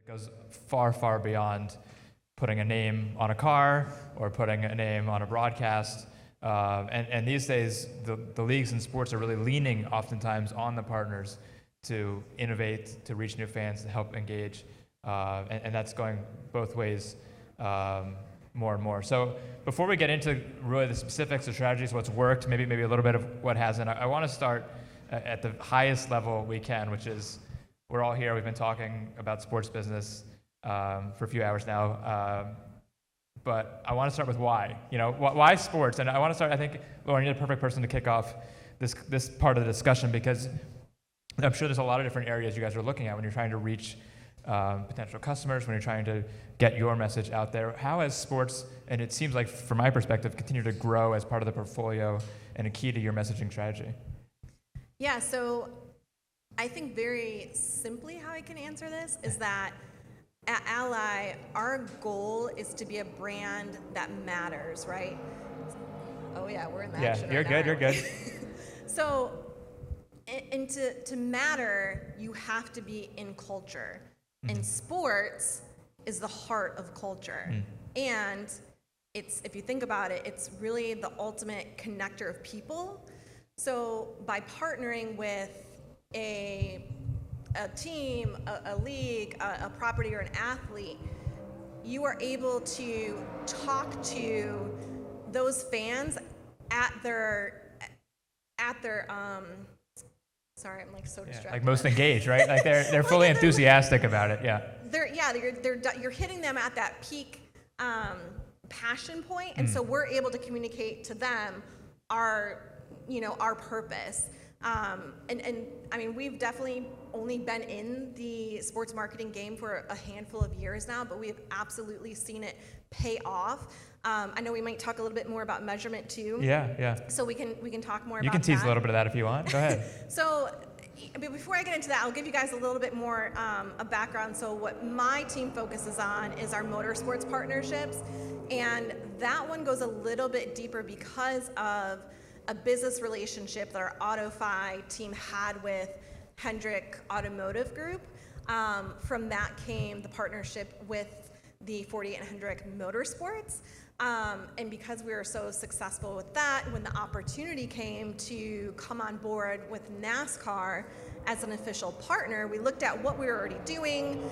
It goes far, far beyond putting a name on a car or putting a name on a broadcast. And these days, the leagues and sports are really leaning oftentimes on the partners to innovate, to reach new fans, to help engage. And that's going both ways more and more. So before we get into really the specifics of strategies, what's worked, maybe a little bit of what hasn't, I want to start at the highest level we can, which is we're all here. We've been talking about sports business for a few hours now. But I want to start with why. Why sports? And I want to start, I think, Lauren, you're the perfect person to kick off this part of the discussion, because I'm sure there's a lot of different areas you guys are looking at when you're trying to reach potential customers, when you're trying to get your message out there. How has sports, and it seems like from my perspective, continue to grow as part of the portfolio and a key to your messaging strategy? Yeah, so I think very simply how I can answer this is that at Ally, our goal is to be a brand that matters, right? Oh yeah, we're in the action you're right good, now. You're good. So, and to matter, you have to be in culture. Mm-hmm. And sports is the heart of culture. And it's, if you think about it, it's really the ultimate connector of people. So by partnering with a team, a league, a property, or an athlete, you are able to talk to those fans at their sorry, I'm like so distracted. Like most engaged, right? Like they're fully enthusiastic about it. Yeah. You're hitting them at that peak passion point, and so we're able to communicate to them our purpose. And I mean, we've definitely only been in the sports marketing game for a handful of years now, but we've absolutely seen it pay off. I know we might talk a little bit more about measurement too. Yeah. So we can talk more about that. You can tease a little bit of that if you want. Go ahead. So before I get into that, I'll give you guys a little bit more a background. So what my team focuses on is our motorsports partnerships. And that one goes a little bit deeper because of a business relationship that our AutoFi team had with Hendrick Automotive Group. From that came the partnership with the 48 Hendrick Motorsports. And because we were so successful with that, when the opportunity came to come on board with NASCAR as an official partner, we looked at what we were already doing.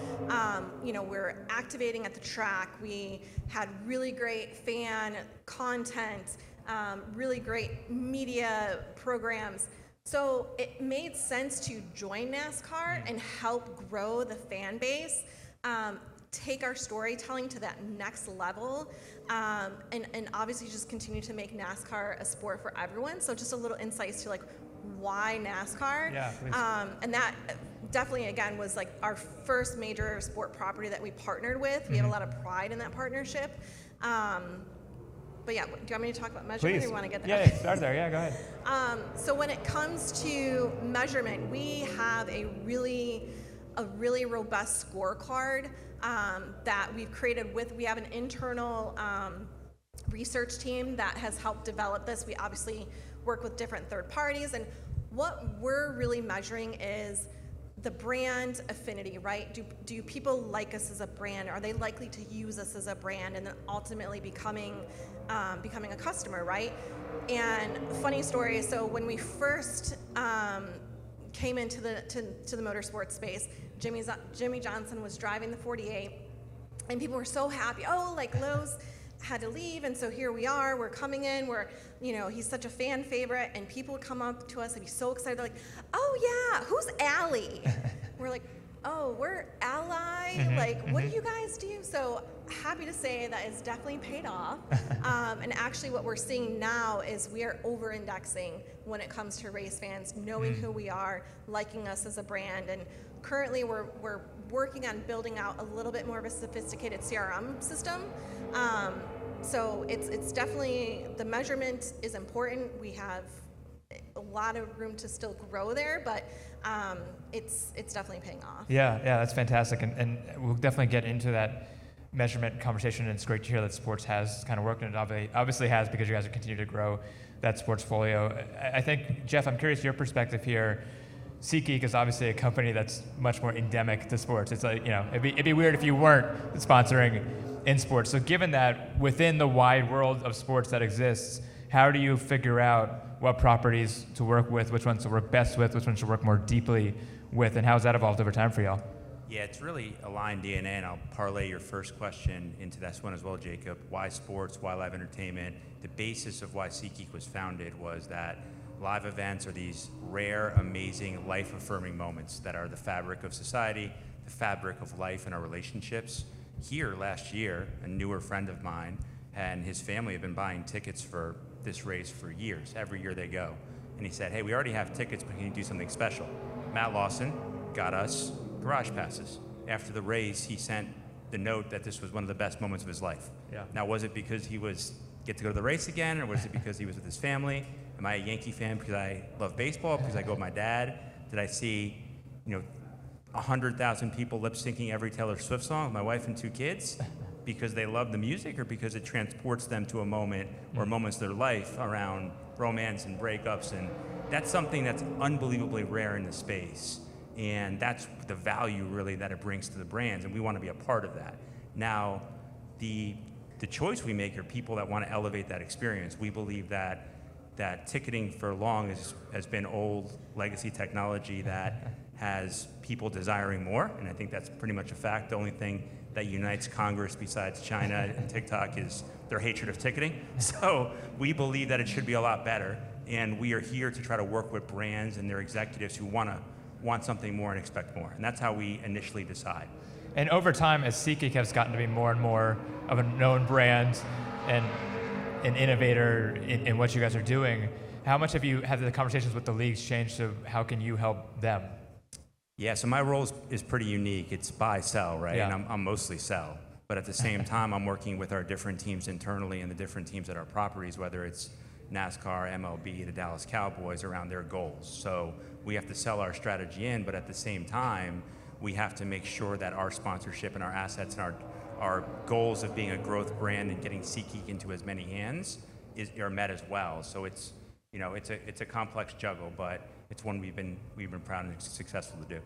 We were activating at the track. We had really great fan content, really great media programs. So it made sense to join NASCAR and help grow the fan base, take our storytelling to that next level, and obviously just continue to make NASCAR a sport for everyone. So just a little insights to like why NASCAR. Yeah, please. And that definitely, again, was like our first major sport property that we partnered with. We have a lot of pride in that partnership. But yeah, do you want me to talk about measurement? Please. Or you want to get there? Yeah, start there. Yeah, go ahead. So when it comes to measurement, we have a really robust scorecard that we've created we have an internal research team that has helped develop this. We obviously work with different third parties, and what we're really measuring is the brand affinity, right? Do people like us as a brand? Are they likely to use us as a brand and then ultimately becoming a customer, right? And funny story, so when we first came into the motorsports space, Jimmy Johnson was driving the 48, and people were so happy. Oh, like Lowe's had to leave, and so here we are. We're coming in. He's such a fan favorite, and people would come up to us and be so excited. They're like, "Oh yeah, who's Allie?" We're like, "Oh, we're Ally. What do you guys do?" So happy to say that it's definitely paid off. And actually, what we're seeing now is we are over-indexing when it comes to race fans, knowing who we are, liking us as a brand, and currently we're working on building out a little bit more of a sophisticated CRM system. So it's definitely, the measurement is important. We have a lot of room to still grow there, but it's definitely paying off. Yeah, that's fantastic, and we'll definitely get into that measurement conversation, and it's great to hear that sports has kind of worked, and it obviously has, because you guys are continuing to grow that sports folio. I think, Jeff, I'm curious your perspective here. SeatGeek is obviously a company that's much more endemic to sports. It's like, it'd be weird if you weren't sponsoring in sports. So given that within the wide world of sports that exists, how do you figure out what properties to work with, which ones to work best with, which ones to work more deeply with, and how has that evolved over time for y'all? Yeah, it's really aligned DNA, and I'll parlay your first question into this one as well, Jacob. Why sports? Why live entertainment? The basis of why SeatGeek was founded was that live events are these rare, amazing, life-affirming moments that are the fabric of society, the fabric of life and our relationships. Here, last year, a newer friend of mine and his family have been buying tickets for this race for years. Every year they go. And he said, hey, we already have tickets, but can you do something special? Matt Lawson got us garage passes. After the race, he sent the note that this was one of the best moments of his life. Yeah. Now, was it because he get to go to the race again, or was it because he was with his family? Am I a Yankee fan because I love baseball, because I go with my dad? Did I see, 100,000 people lip syncing every Taylor Swift song with my wife and 2 kids? Because they love the music, or because it transports them to a moment or moments of their life around romance and breakups? And that's something that's unbelievably rare in the space. And that's the value really that it brings to the brands, and we want to be a part of that. Now, the choice we make are people that want to elevate that experience. We believe that ticketing for long has been old legacy technology that has people desiring more, and I think that's pretty much a fact. The only thing that unites Congress besides China and TikTok is their hatred of ticketing. So we believe that it should be a lot better, and we are here to try to work with brands and their executives who want something more and expect more, and that's how we initially decide. And over time, as SeatGeek has gotten to be more and more of a known brand and an innovator in what you guys are doing, how much have the conversations with the leagues changed to how can you help them? Yeah, so my role is pretty unique. It's buy, sell, right? Yeah. And I'm mostly sell. But at the same time, I'm working with our different teams internally and the different teams at our properties, whether it's NASCAR, MLB, the Dallas Cowboys, around their goals. So we have to sell our strategy in, but at the same time, we have to make sure that our sponsorship and our assets and our goals of being a growth brand and getting SeatGeek into as many hands are met as well. So it's a complex juggle, but it's one we've been proud and successful to do.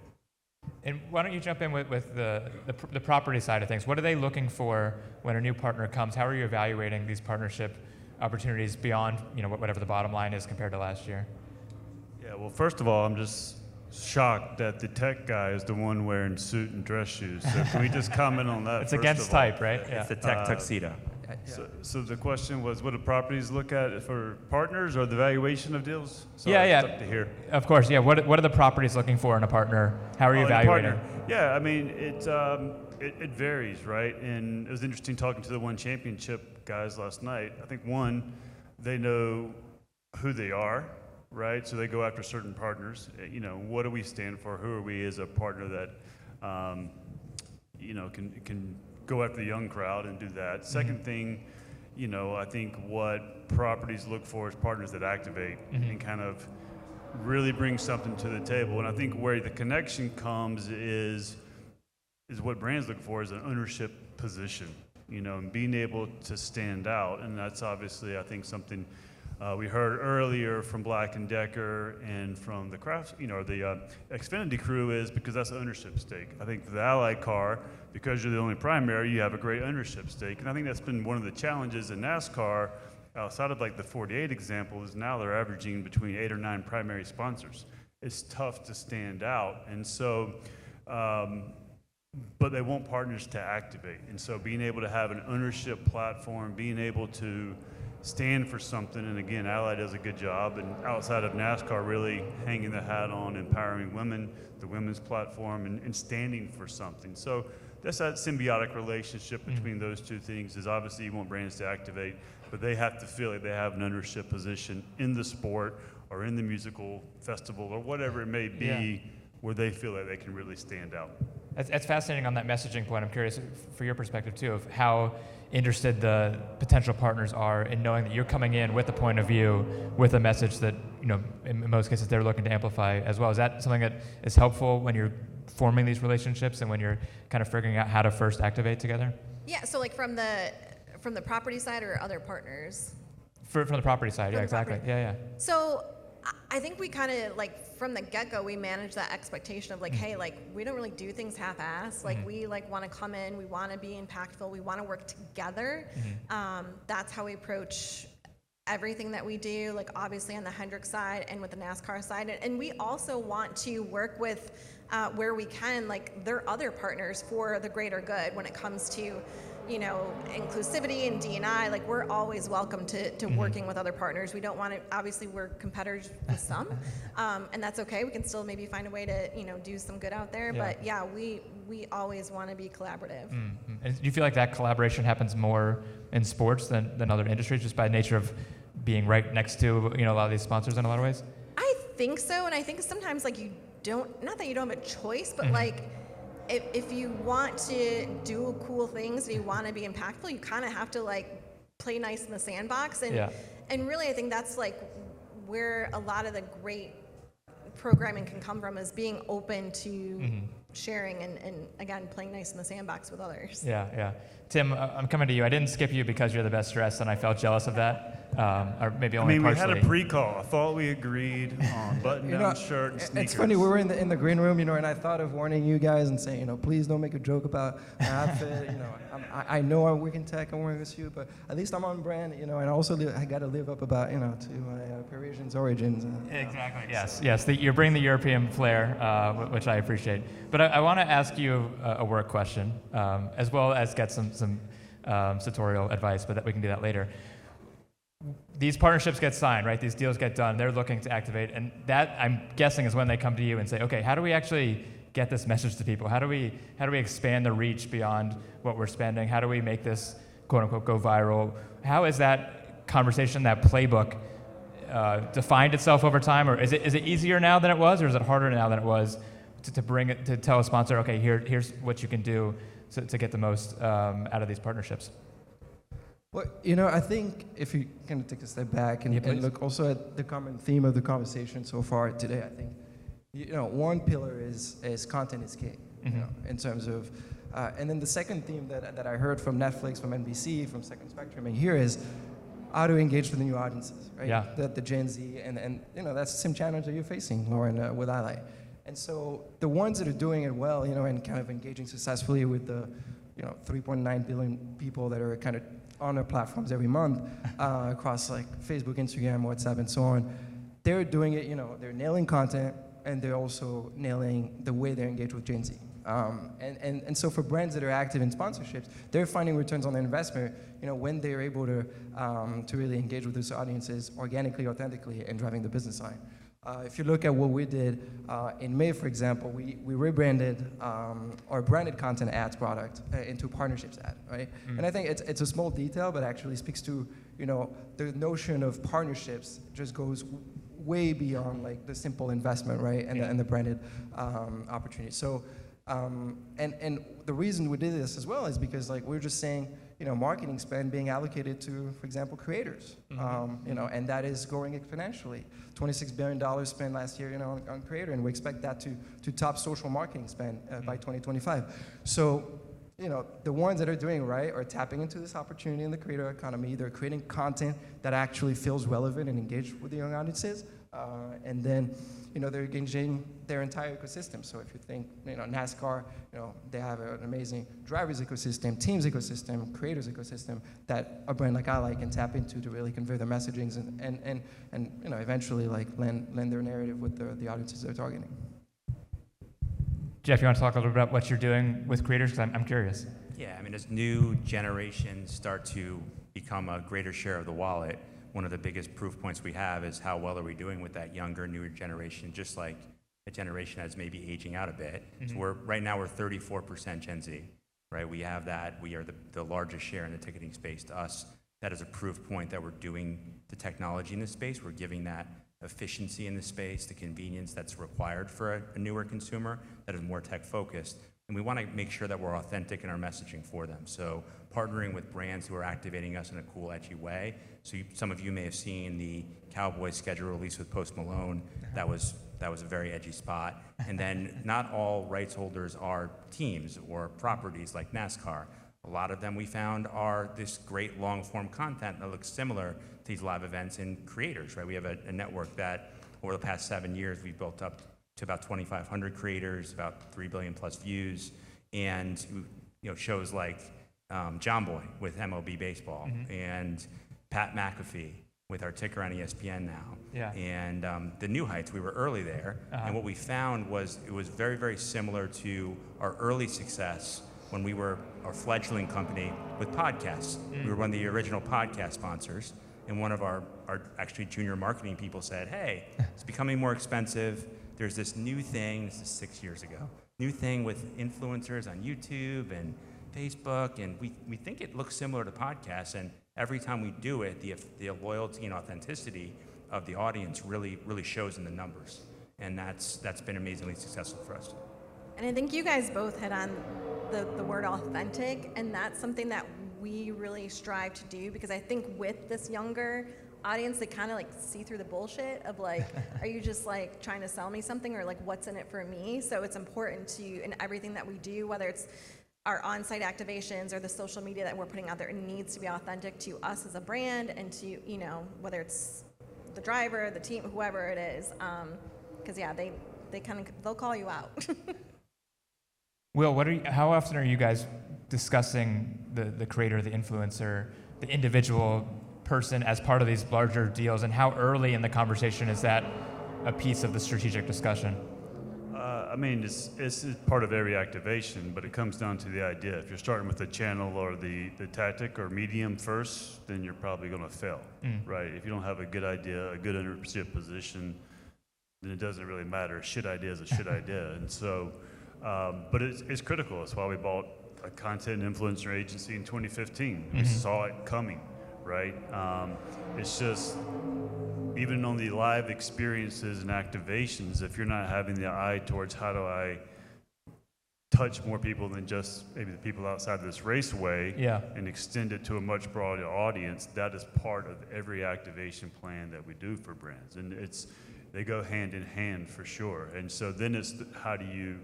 And why don't you jump in with the property side of things? What are they looking for when a new partner comes? How are you evaluating these partnership opportunities beyond whatever the bottom line is compared to last year? Yeah, well, first of all, I'm just shocked that the tech guy is the one wearing suit and dress shoes. So can we just comment on that? It's against type, right? Yeah. It's the tech tuxedo. So the question was, what do properties look at for partners or the valuation of deals? Sorry, Yeah. it's up to here. Of course, yeah. What are the properties looking for in a partner? How are you In a evaluating? partner. Yeah, I mean, it varies, right? And it was interesting talking to the One Championship guys last night. I think they know who they are, right? So they go after certain partners. What do we stand for? Who are we as a partner that, can go after the young crowd and do that. Second thing, I think what properties look for is partners that activate and kind of really bring something to the table. And I think where the connection comes is what brands look for is an ownership position, and being able to stand out. And that's obviously, I think, something we heard earlier from Black & Decker and from the the Xfinity crew is because that's ownership stake. I think for the Ally car, because you're the only primary, you have a great ownership stake. And I think that's been one of the challenges in NASCAR, outside of like the 48 example, is now they're averaging between 8 or 9 primary sponsors. It's tough to stand out. And so, but they want partners to activate. And so being able to have an ownership platform, being able to stand for something, and again, Ally does a good job, and outside of NASCAR, really hanging the hat on empowering women, the women's platform, and standing for something. So that's that symbiotic relationship between those two things. Is obviously you want brands to activate, but they have to feel like they have an ownership position in the sport or in the musical festival or whatever it may be, where they feel like they can really stand out. That's fascinating on that messaging point. I'm curious for your perspective too of how interested the potential partners are in knowing that you're coming in with a point of view, with a message that in most cases they're looking to amplify as well. Is that something that is helpful when you're forming these relationships and when you're kind of figuring out how to first activate together? Yeah, so like from the property side or other partners? From the property side, yeah, the exactly. property. Yeah. So I think we kind of like from the get-go we manage that expectation of like, hey, like we don't really do things half-assed. Like we like want to come in, we want to be impactful, we want to work together. That's how we approach everything that we do, like obviously on the Hendrick side and with the NASCAR side. And we also want to work with where we can, like their other partners for the greater good when it comes to, you know, inclusivity and D&I. Like we're always welcome to working with other partners. We don't want to, obviously we're competitors with some, and that's okay. We can still maybe find a way to, you know, do some good out there. Yeah. But yeah, we always want to be collaborative. And do you feel like that collaboration happens more in sports than other industries, just by nature of being right next to, you know, a lot of these sponsors in a lot of ways? I think so, and I think sometimes like you don't, not that you don't have a choice, but like if you want to do cool things and you want to be impactful, you kind of have to like play nice in the sandbox. And really I think that's like where a lot of the great programming can come from, is being open to sharing and again playing nice in the sandbox with others. Yeah. Tim, I'm coming to you. I didn't skip you because you're the best dressed, and I felt jealous of that, or maybe only partially. We had a pre-call. I thought we agreed on button-down shirt and sneakers. It's funny, we were in the green room, and I thought of warning you guys and saying, please don't make a joke about my outfit. I know I'm working tech, I'm wearing a suit, but at least I'm on brand, and also I got to live up about, to my Parisian origins. Exactly. Yes. You're bringing the European flair, which I appreciate. But I want to ask you a work question, as well as get some tutorial advice, but we can do that later. These partnerships get signed, right? These deals get done. They're looking to activate, and that, I'm guessing, is when they come to you and say, okay, how do we actually get this message to people? How do we expand the reach beyond what we're spending? How do we make this quote unquote go viral? How is that conversation, that playbook, defined itself over time, or is it easier now than it was, or is it harder now than it was to bring it, to tell a sponsor, okay, here's what you can do to get the most out of these partnerships? Well, I think if you kind of take a step back and look also at the common theme of the conversation so far today, I think, one pillar is content is king, in terms of, and then the second theme that I heard from Netflix, from NBC, from Second Spectrum, and here is how to engage with the new audiences, right? Yeah. The Gen Z, and that's the same challenge that you're facing, Lauren, with Ally. And so the ones that are doing it well, and kind of engaging successfully with the, 3.9 billion people that are kind of on their platforms every month, across like Facebook, Instagram, WhatsApp, and so on, they're doing it, they're nailing content, and they're also nailing the way they engage with Gen Z. And so for brands that are active in sponsorships, they're finding returns on their investment, when they're able to really engage with those audiences organically, authentically, and driving the business side. If you look at what we did in May, for example, we rebranded our branded content ads product into partnerships ad, right? And I think it's a small detail, but actually speaks to, the notion of partnerships just goes way beyond like the simple investment, right? And the branded opportunity. So, and the reason we did this as well is because like we're just saying, marketing spend being allocated to, for example, creators, and that is growing exponentially. $26 billion spent last year, on creator, and we expect that to top social marketing spend by 2025. So, the ones that are doing right are tapping into this opportunity in the creator economy. They're creating content that actually feels relevant and engaged with the young audiences, and then, they're engaging their entire ecosystem. So if you think, NASCAR, they have an amazing drivers ecosystem, teams ecosystem, creators ecosystem that a brand like Ally can tap into to really convey their messagings and eventually like land their narrative with the audiences they're targeting. Jeff, you want to talk a little bit about what you're doing with creators? Because I'm curious. Yeah, as new generations start to become a greater share of the wallet, one of the biggest proof points we have is how well are we doing with that younger, newer generation, just like a generation that's maybe aging out a bit. So right now we're 34% Gen Z, right? We have that. We are the largest share in the ticketing space. To us, that is a proof point that we're doing the technology in this space. We're giving that efficiency in the space, the convenience that's required for a newer consumer that is more tech focused. And we want to make sure that we're authentic in our messaging for them. So partnering with brands who are activating us in a cool, edgy way. So some of you may have seen the Cowboys schedule release with Post Malone. That was a very edgy spot. And then not all rights holders are teams or properties like NASCAR. A lot of them we found are this great long form content that looks similar to these live events and creators, right? We have a network that over the past 7 years, we've built up to about 2,500 creators, about 3 billion plus views, and shows like John Boy with MLB Baseball, and Pat McAfee with our ticker on ESPN now, and the New Heights. We were early there, and what we found was it was very, very similar to our early success when we were a fledgling company with podcasts. We were one of the original podcast sponsors, and one of our actually junior marketing people said, hey, it's becoming more expensive. There's this new thing, this is 6 years ago, new thing with influencers on YouTube and Facebook, and we think it looks similar to podcasts, and every time we do it, the loyalty and authenticity of the audience really, really shows in the numbers, and that's been amazingly successful for us. And I think you guys both hit on the word authentic, and that's something that we really strive to do, because I think with this younger audience, they kind of like see through the bullshit of like, are you just like trying to sell me something, or like what's in it for me? So it's important to, in everything that we do, whether it's our on-site activations or the social media that we're putting out there, it needs to be authentic to us as a brand, and to, whether it's the driver, the team, whoever it is, because they'll call you out. Will, how often are you guys discussing the creator, the influencer, the individual person as part of these larger deals, and how early in the conversation is that a piece of the strategic discussion? It's part of every activation, but it comes down to the idea. If you're starting with the channel or the tactic or medium first, then you're probably going to fail, right? If you don't have a good idea, a good ownership position, then it doesn't really matter. A shit idea is a shit idea. And so, but it's critical. That's why we bought a content influencer agency in 2015. We saw it coming, right? It's just, even on the live experiences and activations, if you're not having the eye towards how do I touch more people than just maybe the people outside this raceway, and extend it to a much broader audience, that is part of every activation plan that we do for brands. And they go hand in hand for sure. And so then it's how do you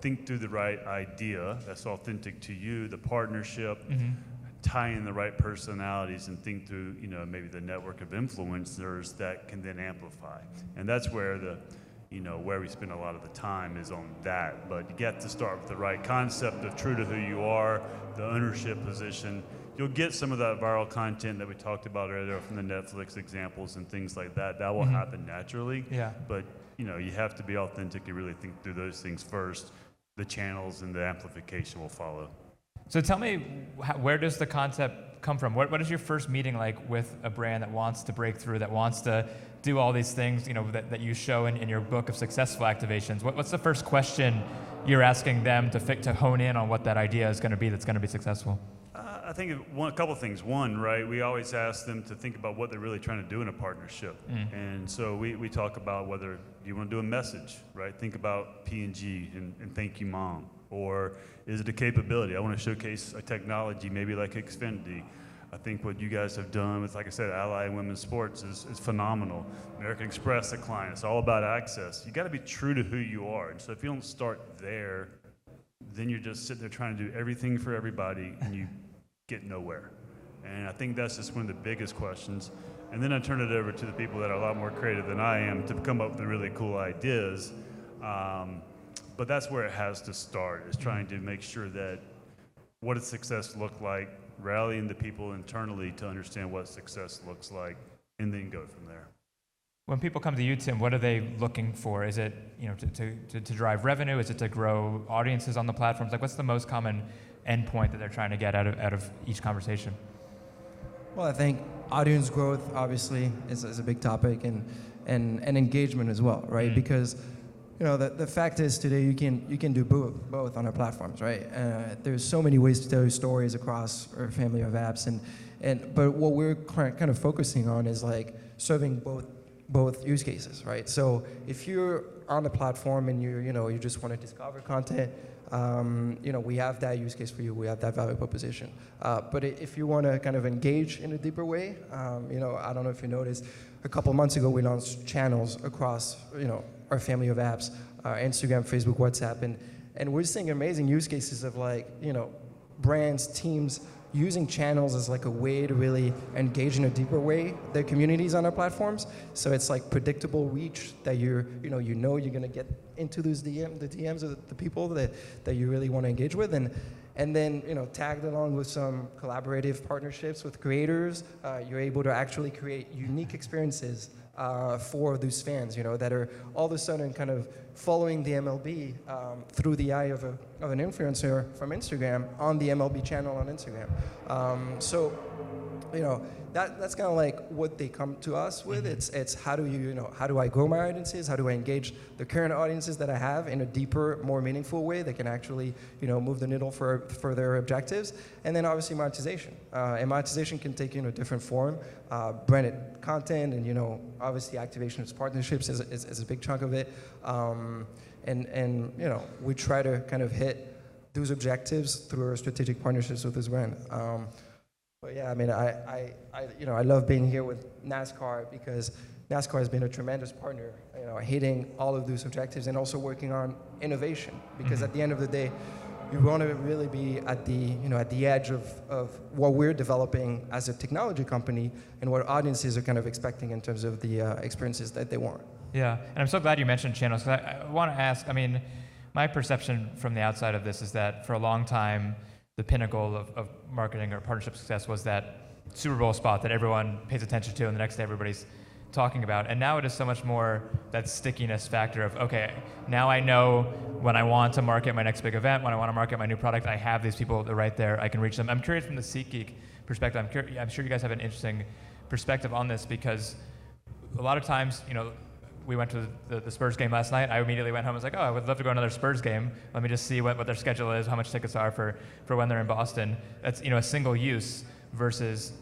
think through the right idea that's authentic to you, the partnership, tie in the right personalities, and think through, maybe the network of influencers that can then amplify. And that's where where we spend a lot of the time is on that. But you get to start with the right concept of true to who you are, the ownership position. You'll get some of that viral content that we talked about earlier from the Netflix examples and things like that. That will happen naturally. But, you have to be authentic and really think through those things first. The channels and the amplification will follow. So tell me, where does the concept come from? What is your first meeting like with a brand that wants to break through, that wants to do all these things, that you show in your book of successful activations? What's the first question you're asking them to hone in on what that idea is going to be that's going to be successful? I think a couple of things. One, right, we always ask them to think about what they're really trying to do in a partnership. And so we talk about whether you want to do a message, right? Think about P&G and Thank You Mom. Or is it a capability? I want to showcase a technology, maybe like Xfinity. I think what you guys have done with, like I said, Ally and Women's Sports is phenomenal. American Express, the client, it's all about access. You got to be true to who you are. And so if you don't start there, then you're just sitting there trying to do everything for everybody, and you get nowhere. And I think that's just one of the biggest questions. And then I turn it over to the people that are a lot more creative than I am to come up with really cool ideas. But that's where it has to start, is trying to make sure that what does success look like, rallying the people internally to understand what success looks like, and then go from there. When people come to you, Tim, what are they looking for? Is it to drive revenue? Is it to grow audiences on the platforms? Like, what's the most common endpoint that they're trying to get out of each conversation? Well, I think audience growth obviously is a big topic, and engagement as well, right? Because the fact is today you can do both on our platforms, right? There's so many ways to tell your stories across our family of apps, but what we're kind of focusing on is like serving both use cases, right? So if you're on the platform and you just want to discover content, we have that use case for you. We have that value proposition. But if you want to kind of engage in a deeper way, I don't know if you noticed, a couple months ago we launched channels across our family of apps, Instagram, Facebook, WhatsApp, and we're seeing amazing use cases of like brands, teams using channels as like a way to really engage in a deeper way the communities on our platforms. So it's like predictable reach that you're gonna get into those the DMs of the people that you really want to engage with, and then tagged along with some collaborative partnerships with creators, you're able to actually create unique experiences for those fans, that are all of a sudden kind of following the MLB through the eye of an influencer from Instagram on the MLB channel on Instagram. So that's kind of like what they come to us with. It's how do I grow my audiences? How do I engage the current audiences that I have in a deeper, more meaningful way that can actually move the needle for their objectives? And then obviously monetization. And monetization can take different form. Branded content and obviously activation of partnerships is a big chunk of it. And we try to kind of hit those objectives through our strategic partnerships with this brand. But yeah, I mean, I love being here with NASCAR because NASCAR has been a tremendous partner, hitting all of those objectives and also working on innovation. Because at the end of the day, you want to really be at the edge of what we're developing as a technology company and what audiences are kind of expecting in terms of the experiences that they want. Yeah, and I'm so glad you mentioned channels, because I want to ask, I mean, my perception from the outside of this is that for a long time, the pinnacle of marketing or partnership success was that Super Bowl spot that everyone pays attention to and the next day everybody's talking about. And now it is so much more that stickiness factor of, okay, now I know when I want to market my next big event, when I want to market my new product, I have these people right there, I can reach them. I'm curious from the SeatGeek perspective, I'm sure you guys have an interesting perspective on this, because a lot of times, we went to the Spurs game last night. I immediately went home and was like, oh, I would love to go to another Spurs game. Let me just see what their schedule is, how much tickets are for when they're in Boston. That's a single use versus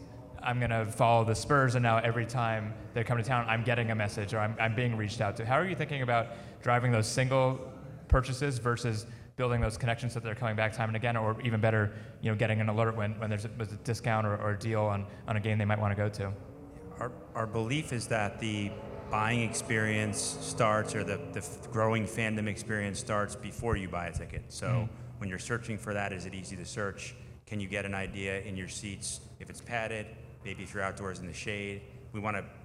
I'm going to follow the Spurs, and now every time they come to town, I'm getting a message or I'm being reached out to. How are you thinking about driving those single purchases versus building those connections so that they're coming back time and again, or even better, getting an alert when there's a discount or a deal on a game they might want to go to? Our belief is that the buying experience starts, or the growing fandom experience starts before you buy a ticket. So when you're searching for that, is it easy to search? Can you get an idea in your seats if it's padded? Maybe if you're outdoors in the shade.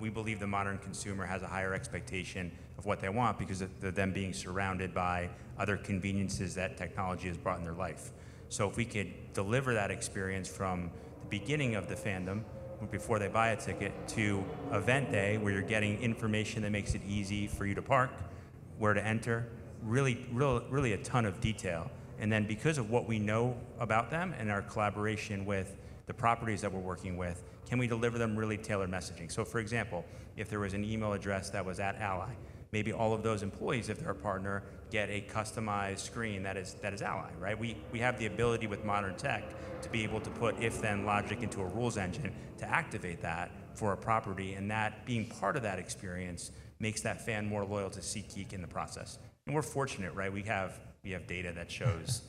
We believe the modern consumer has a higher expectation of what they want because of them being surrounded by other conveniences that technology has brought in their life. So if we could deliver that experience from the beginning of the fandom, before they buy a ticket, to event day where you're getting information that makes it easy for you to park, where to enter, really a ton of detail. And then because of what we know about them and our collaboration with the properties that we're working with, can we deliver them really tailored messaging? So for example, if there was an email address that was at Ally, maybe all of those employees, if they're a partner, get a customized screen that is Ally, right? We have the ability with modern tech to be able to put if-then logic into a rules engine to activate that for a property, and that being part of that experience makes that fan more loyal to SeatGeek in the process. And we're fortunate, right? We have data that shows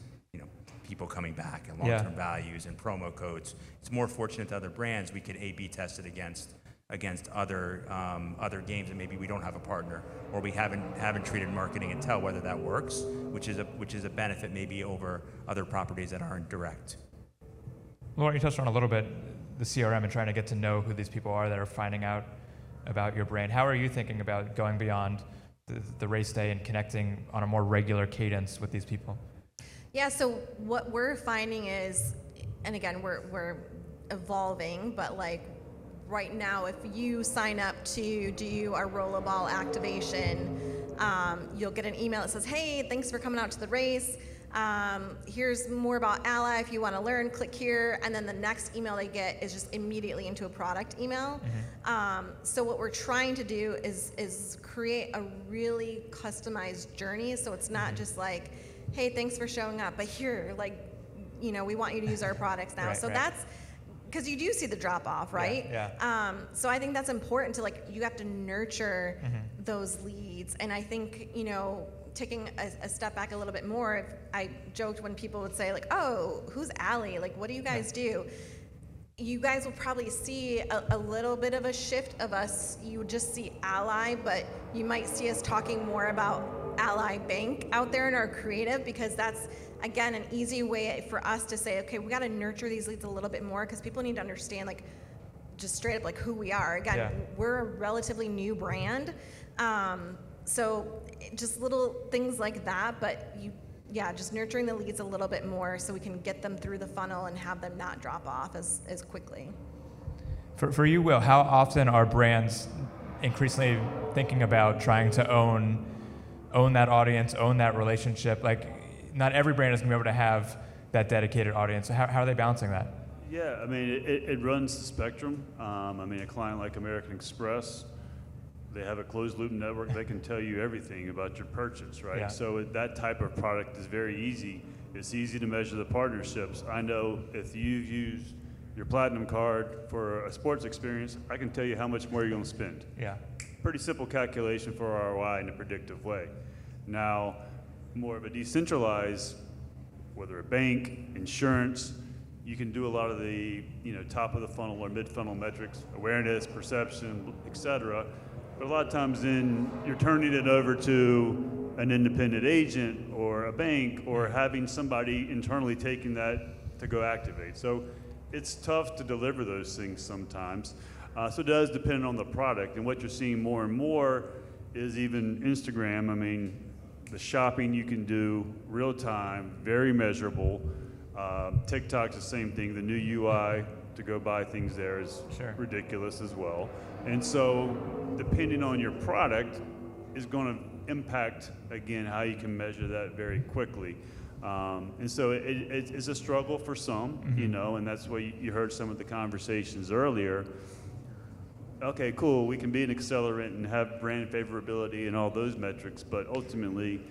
people coming back and long-term values and promo codes. It's more fortunate to other brands we could A/B test it against other games, and maybe we don't have a partner, or we haven't treated marketing and tell whether that works, which is a benefit maybe over other properties that aren't direct. Lauren, you touched on a little bit the CRM and trying to get to know who these people are that are finding out about your brand. How are you thinking about going beyond the race day and connecting on a more regular cadence with these people? Yeah, so what we're finding is, and again, we're evolving, but like right now, if you sign up to do our rollerball activation, you'll get an email that says, hey, thanks for coming out to the race. Here's more about Ally. If you want to learn, click here. And then the next email they get is just immediately into a product email. So what we're trying to do is create a really customized journey. So it's not just like, hey, thanks for showing up, but here, we want you to use our products now. That's because you do see the drop off, right? Yeah. So I think that's important to you have to nurture those leads. And I think, taking a step back a little bit more, I joked when people would say oh, who's Ally? What do you guys do? You guys will probably see a little bit of a shift of us. You would just see Ally, but you might see us talking more about Ally Bank out there in our creative, because that's, again, an easy way for us to say, okay, we got to nurture these leads a little bit more because people need to understand, like, just straight up like who we are. Again, Yeah. we're a relatively new brand. So just little things like that, but just nurturing the leads a little bit more so we can get them through the funnel and have them not drop off as quickly. For you, Will, how often are brands increasingly thinking about trying to own that audience, own that relationship? Like, not every brand is going to be able to have that dedicated audience. So how are they balancing that? Yeah, I mean, it runs the spectrum. I mean, a client like American Express, they have a closed loop network. They can tell you everything about your purchase, right? Yeah. So that type of product is very easy. It's easy to measure the partnerships. I know if you've used your Platinum card for a sports experience, I can tell you how much more you're going to spend. Yeah. Pretty simple calculation for ROI in a predictive way. Now, more of a decentralized, whether a bank, insurance, you can do a lot of the top of the funnel or mid funnel metrics, awareness, perception, et cetera. But a lot of times then you're turning it over to an independent agent or a bank or having somebody internally taking that to go activate. So it's tough to deliver those things sometimes. So it does depend on the product. And what you're seeing more and more is even Instagram. I mean, the shopping you can do real time, very measurable. TikTok's the same thing. The new UI to go buy things there is ridiculous as well. And so depending on your product is going to impact, again, how you can measure that very quickly. And so it's a struggle for some, and that's why you heard some of the conversations earlier. Okay, cool, we can be an accelerant and have brand favorability and all those metrics, but ultimately,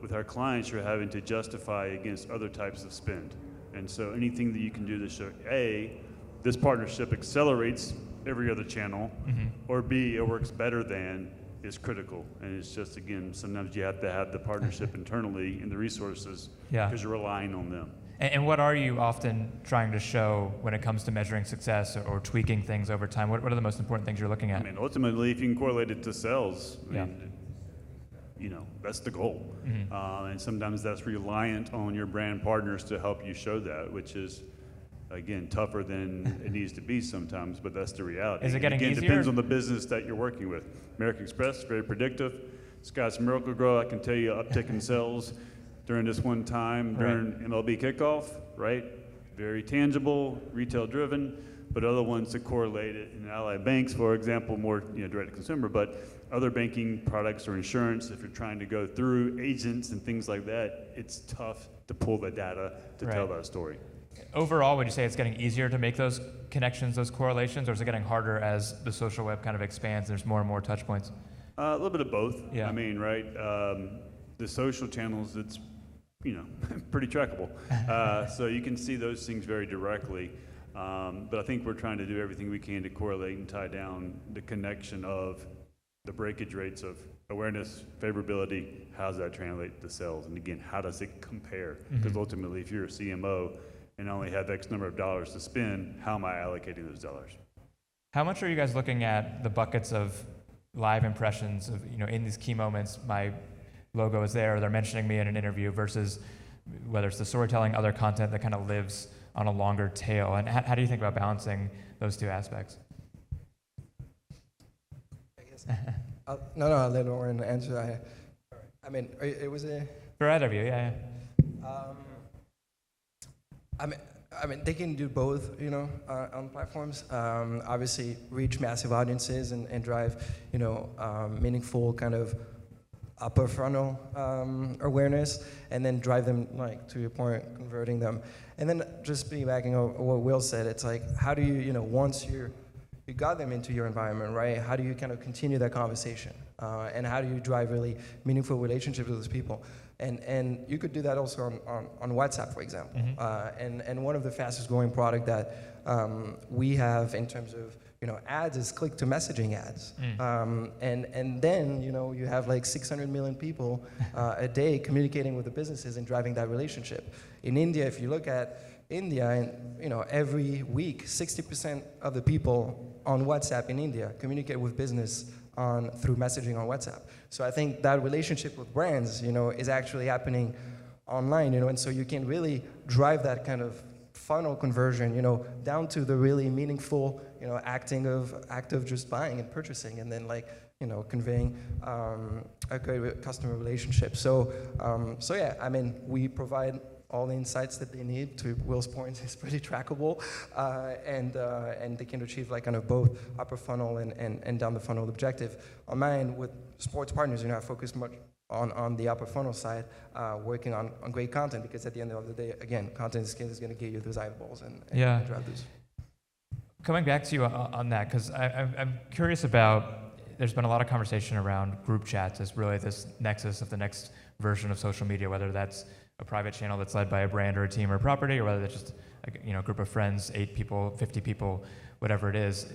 with our clients, you're having to justify against other types of spend. And so anything that you can do to show, A, this partnership accelerates every other channel, or B, it works better than, is critical. And it's just, again, sometimes you have to have the partnership internally and the resources because you're relying on them. And what are you often trying to show when it comes to measuring success or tweaking things over time? What are the most important things you're looking at? I mean, ultimately, if you can correlate it to sales, that's the goal. And sometimes that's reliant on your brand partners to help you show that, which is, again, tougher than it needs to be sometimes, but that's the reality. Is it getting easier? easier? It depends on the business that you're working with. American Express, very predictive. Scott's Miracle-Gro, I can tell you uptick in sales during this one time, during MLB kickoff, right? Very tangible, retail driven, but other ones that correlate it in Ally Banks, for example, more direct to consumer, but other banking products or insurance, if you're trying to go through agents and things like that, it's tough to pull the data to tell that story. Overall, would you say it's getting easier to make those connections, those correlations, or is it getting harder as the social web kind of expands and there's more and more touch points? A little bit of both. Yeah. I mean, right, the social channels, it's pretty trackable. So you can see those things very directly. But I think we're trying to do everything we can to correlate and tie down the connection of the breakage rates of awareness, favorability, how does that translate to sales? And again, how does it compare? Because ultimately, if you're a CMO and only have X number of dollars to spend, how am I allocating those dollars? How much are you guys looking at the buckets of live impressions of, in these key moments, my logo is there, or they're mentioning me in an interview, versus whether it's the storytelling, other content that kind of lives on a longer tail? And how do you think about balancing those two aspects? No, I'll let Lauren answer. I mean, it was a... For either of you, yeah. I mean, they can do both, on platforms. Obviously, reach massive audiences and drive, meaningful kind of upper funnel awareness, and then drive them, like, to your point, converting them. And then just piggybacking on what Will said, it's like, how do you, once you got them into your environment, right? How do you kind of continue that conversation? And how do you drive really meaningful relationships with those people? And you could do that also on WhatsApp, for example. And one of the fastest growing product that we have in terms of ads is click-to-messaging ads. And then, you have like 600 million people a day communicating with the businesses and driving that relationship. In India, if you look at India, and every week, 60% of the people on WhatsApp in India communicate with business through messaging on WhatsApp. So I think that relationship with brands, is actually happening online, and so you can really drive that kind of funnel conversion, down to the really meaningful, act of just buying and purchasing, and then conveying a good customer relationship. So yeah, I mean, we provide all the insights that they need. To Will's point, it's pretty trackable, and they can achieve kind of both upper funnel and down the funnel objective. On mine, with sports partners, I focus much on the upper funnel side, working on great content, because at the end of the day, again, content is going to get you those eyeballs and drive those. Coming back to you on that, because I'm curious about, there's been a lot of conversation around group chats as really this nexus of the next version of social media, whether that's a private channel that's led by a brand or a team or a property, or whether it's just a group of friends, 8 people, 50 people, whatever it is.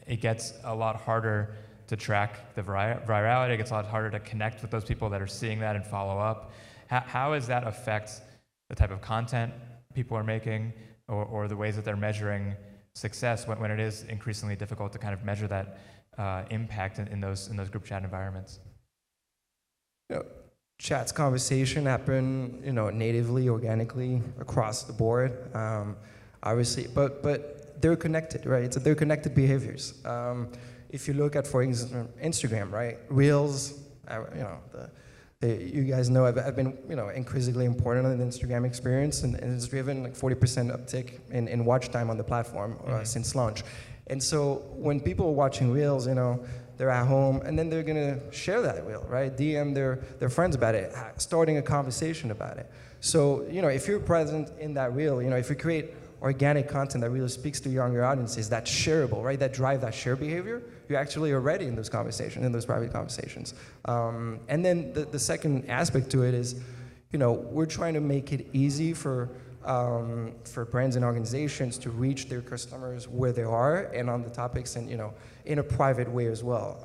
It gets a lot harder to track the virality. It gets a lot harder to connect with those people that are seeing that and follow up. How does that affect the type of content people are making, or the ways that they're measuring success when it is increasingly difficult to kind of measure that impact in those group chat environments? Chats, conversation happen, natively, organically across the board, obviously, but they're connected, right? So they're connected behaviors. If you look at, for example, Instagram, right? Reels, you guys know I've been, increasingly important in the Instagram experience, and it's driven 40% uptick in watch time on the platform since launch. And so when people are watching Reels, they're at home, and then they're gonna share that reel, right? DM their friends about it, starting a conversation about it. So, if you're present in that reel, if you create organic content that really speaks to younger audiences, that's shareable, right? That drive that share behavior, you're actually already in those conversations, in those private conversations. And then the second aspect to it is, we're trying to make it easy for brands and organizations to reach their customers where they are and on the topics, and in a private way as well.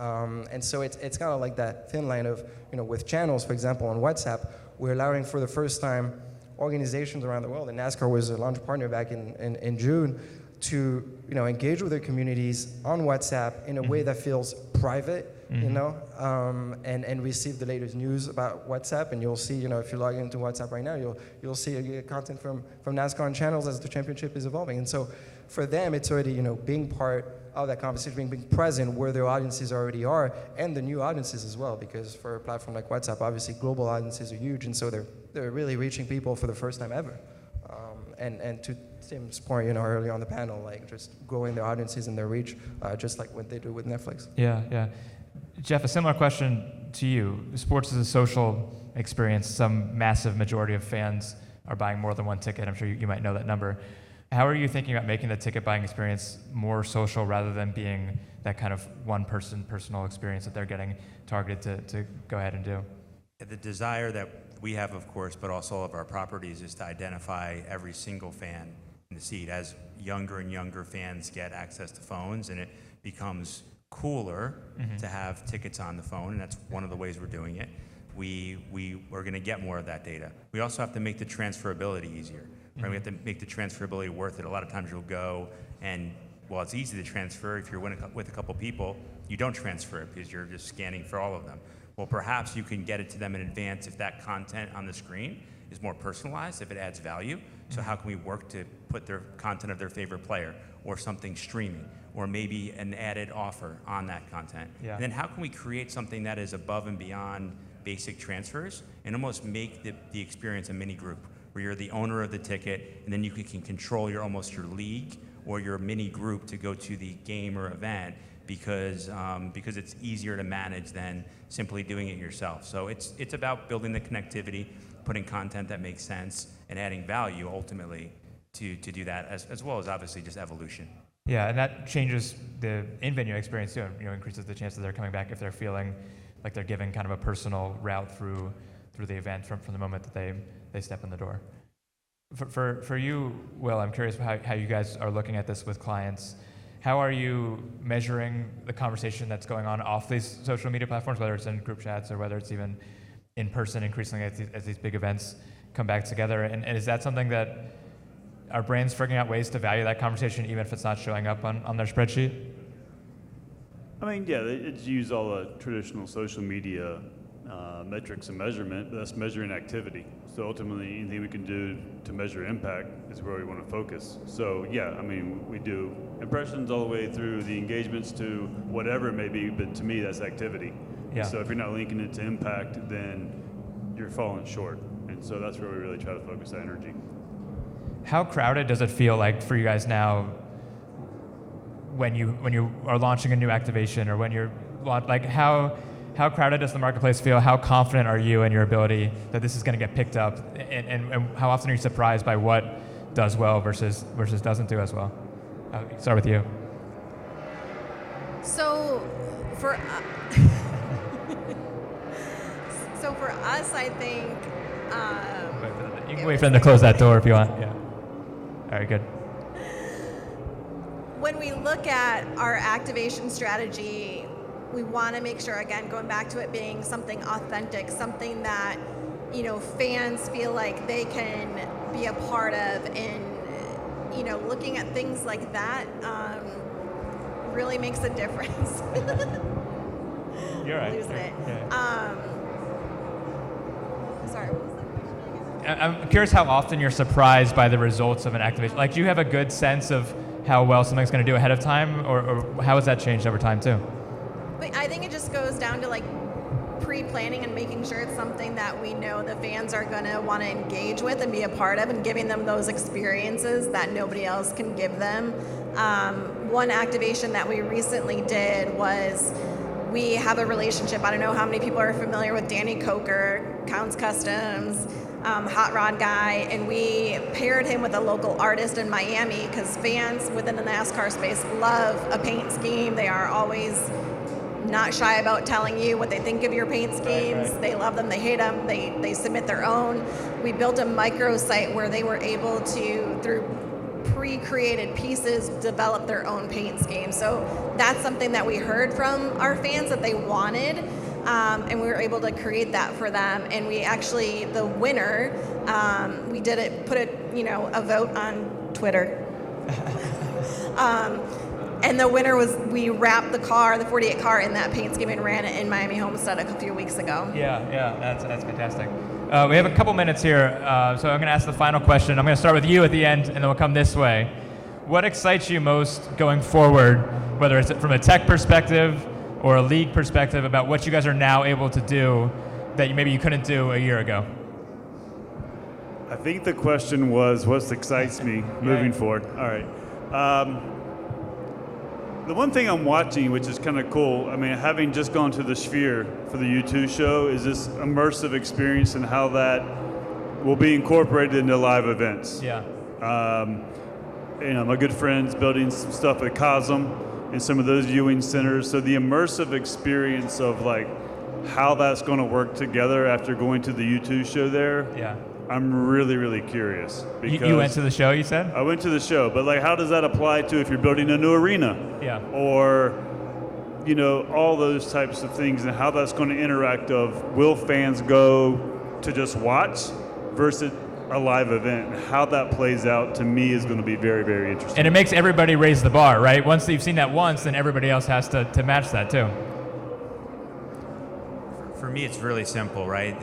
And so it's kind of like that thin line of, with channels, for example, on WhatsApp, we're allowing for the first time organizations around the world, and NASCAR was a launch partner back in June, to engage with their communities on WhatsApp in a way that feels private, and receive the latest news about WhatsApp. And you'll see, if you log into WhatsApp right now, you'll see content from NASCAR on channels as the championship is evolving. And so for them, it's already being part of that conversation, being present where their audiences already are, and the new audiences as well. Because for a platform like WhatsApp, obviously global audiences are huge, and so they're really reaching people for the first time ever. And to Tim's point, earlier on the panel, just growing their audiences and their reach, just like what they do with Netflix. Yeah. Jeff, a similar question to you. Sports is a social experience. Some massive majority of fans are buying more than one ticket. I'm sure you might know that number. How are you thinking about making the ticket buying experience more social rather than being that kind of one-person personal experience that they're getting targeted to go ahead and do? The desire that we have, of course, but also all of our properties, is to identify every single fan in the seat. As younger and younger fans get access to phones, and it becomes cooler to have tickets on the phone, and that's one of the ways we're doing it. We are going to get more of that data. We also have to make the transferability easier. Right? We have to make the transferability worth it. A lot of times you'll go, and while it's easy to transfer, if you're with a couple people, you don't transfer it because you're just scanning for all of them. Well, perhaps you can get it to them in advance if that content on the screen is more personalized, if it adds value. So how can we work to put their content of their favorite player, or something streaming, or maybe an added offer on that content? Yeah. And then how can we create something that is above and beyond basic transfers, and almost make the experience a mini group, where you're the owner of the ticket, and then you can control almost your league or your mini group to go to the game or event, because it's easier to manage than simply doing it yourself. So it's about building the connectivity, putting content that makes sense, and adding value ultimately to do that, as well as obviously just evolution. Yeah, and that changes the in-venue experience too. Increases the chance that they're coming back if they're feeling like they're giving kind of a personal route through the event from the moment that they step in the door. For you, Will, I'm curious how you guys are looking at this with clients. How are you measuring the conversation that's going on off these social media platforms, whether it's in group chats or whether it's even in person increasingly as these big events come back together? And is that something that are brands figuring out ways to value that conversation even if it's not showing up on their spreadsheet? I mean, yeah, it's use all the traditional social media metrics and measurement, but that's measuring activity. So ultimately, anything we can do to measure impact is where we want to focus. So yeah, I mean, we do impressions all the way through the engagements to whatever it may be, but to me, that's activity. Yeah. So if you're not linking it to impact, then you're falling short. And so that's where we really try to focus that energy. How crowded does it feel like for you guys now when you are launching a new activation, or when you're like how crowded does the marketplace feel? How confident are you in your ability that this is going to get picked up? And how often are you surprised by what does well versus doesn't do as well? Start with you. So for us, I think. You can wait for them to close that door if you want. Yeah. All right, good. When we look at our activation strategy, we want to make sure, again, going back to it being something authentic, something that, you know, fans feel like they can be a part of, and, you know, looking at things like that really makes a difference. You're right. Losing it. Yeah. Sorry, what was the question again? I'm curious how often you're surprised by the results of an activation. Like, do you have a good sense of how well something's going to do ahead of time, or how has that changed over time too? But I think it just goes down to like pre-planning and making sure it's something that we know the fans are going to want to engage with and be a part of, and giving them those experiences that nobody else can give them. One activation that we recently did was, we have a relationship. I don't know how many people are familiar with Danny Coker, Counts Customs, Hot Rod Guy, and we paired him with a local artist in Miami because fans within the NASCAR space love a paint scheme. They are always not shy about telling you what they think of your paint schemes. Right. They love them, they hate them, they submit their own. We built a microsite where they were able to, through pre-created pieces, develop their own paint scheme. So that's something that we heard from our fans that they wanted, and we were able to create that for them. And we actually, the winner, we did it, put a vote on Twitter. And the winner was, we wrapped the car, the 48 car, in that paint scheme and ran it in Miami Homestead a few weeks ago. Yeah, that's fantastic. We have a couple minutes here, so I'm going to ask the final question. I'm going to start with you at the end, and then we'll come this way. What excites you most going forward, whether it's from a tech perspective or a league perspective, about what you guys are now able to do that maybe you couldn't do a year ago? I think the question was, what excites me moving forward? All right. The one thing I'm watching, which is kind of cool, I mean, having just gone to the Sphere for the U2 show, is this immersive experience and how that will be incorporated into live events. Yeah. My good friend's building some stuff at Cosm and some of those viewing centers. So the immersive experience of like how that's going to work together after going to the U2 show there. Yeah. I'm really, really curious. You went to the show, you said? I went to the show, but like, how does that apply to if you're building a new arena? Yeah. Or, all those types of things, and how that's going to interact of, will fans go to just watch versus a live event? And how that plays out, to me, is going to be very, very interesting. And it makes everybody raise the bar, right? Once you've seen that once, then everybody else has to match that too. For me, it's really simple, right?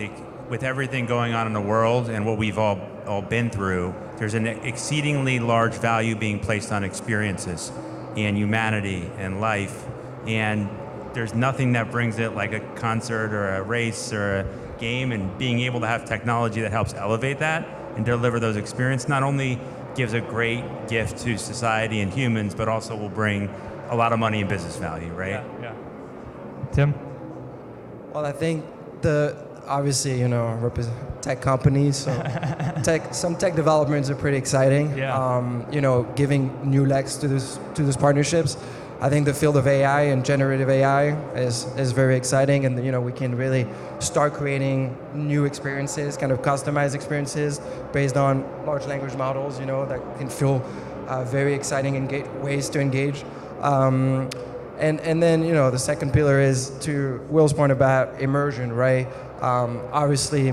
With everything going on in the world and what we've all been through, there's an exceedingly large value being placed on experiences and humanity and life. And there's nothing that brings it like a concert or a race or a game, and being able to have technology that helps elevate that and deliver those experiences not only gives a great gift to society and humans, but also will bring a lot of money and business value, right? Yeah. Tim? Well, I think obviously, represent tech companies, so some tech developments are pretty exciting. Yeah. Giving new legs to these partnerships. I think the field of AI and generative AI is very exciting, and we can really start creating new experiences, kind of customized experiences based on large language models, that can feel very exciting ways to engage. And then the second pillar is to Will's point about immersion, right? Obviously,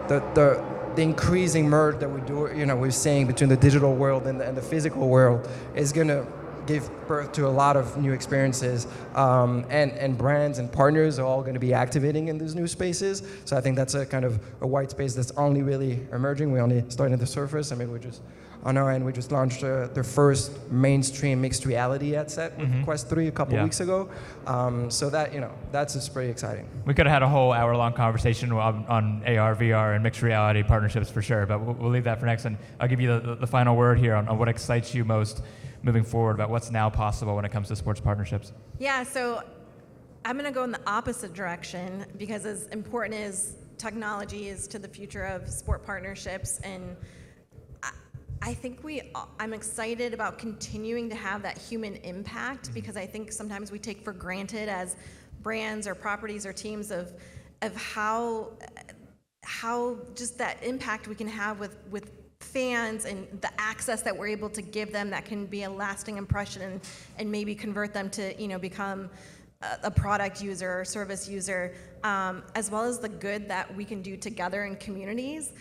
the increasing merge that we're seeing between the digital world and the physical world is going to give birth to a lot of new experiences, and brands and partners are all going to be activating in these new spaces. So I think that's a kind of a white space that's only really emerging. We're only starting at the surface. I mean, on our end, we just launched the first mainstream mixed reality headset with Quest 3 a couple weeks ago. So that, that's just pretty exciting. We could have had a whole hour-long conversation on AR, VR, and mixed reality partnerships for sure, but we'll leave that for next. And I'll give you the final word here on what excites you most moving forward about what's now possible when it comes to sports partnerships. Yeah, so I'm going to go in the opposite direction, because as important as technology is to the future of sport partnerships, and I think I'm excited about continuing to have that human impact, because I think sometimes we take for granted as brands or properties or teams of how just that impact we can have with fans and the access that we're able to give them that can be a lasting impression and maybe convert them to become a product user or service user, as well as the good that we can do together in communities.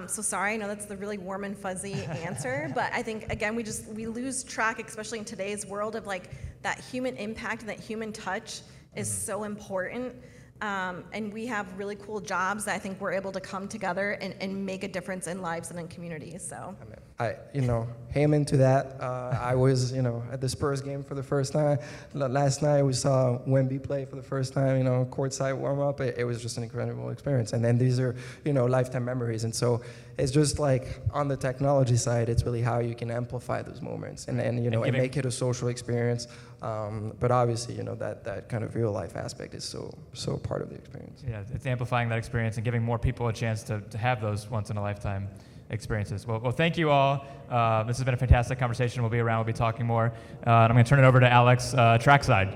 So sorry, I know that's the really warm and fuzzy answer, but I think, again, we lose track, especially in today's world, of like that human impact and that human touch is so important. And we have really cool jobs that I think we're able to come together and make a difference in lives and in communities. So Heyman to that. I was, at the Spurs game for the first time. Last night we saw Wemby play for the first time, courtside warm up. It was just an incredible experience. And then these are, lifetime memories. And so it's just like on the technology side, it's really how you can amplify those moments and and make it a social experience. But obviously, that kind of real life aspect is so part of the experience. Yeah, it's amplifying that experience and giving more people a chance to have those once in a lifetime experiences. Well, thank you all. This has been a fantastic conversation. We'll be around. We'll be talking more. And I'm going to turn it over to Alex, trackside.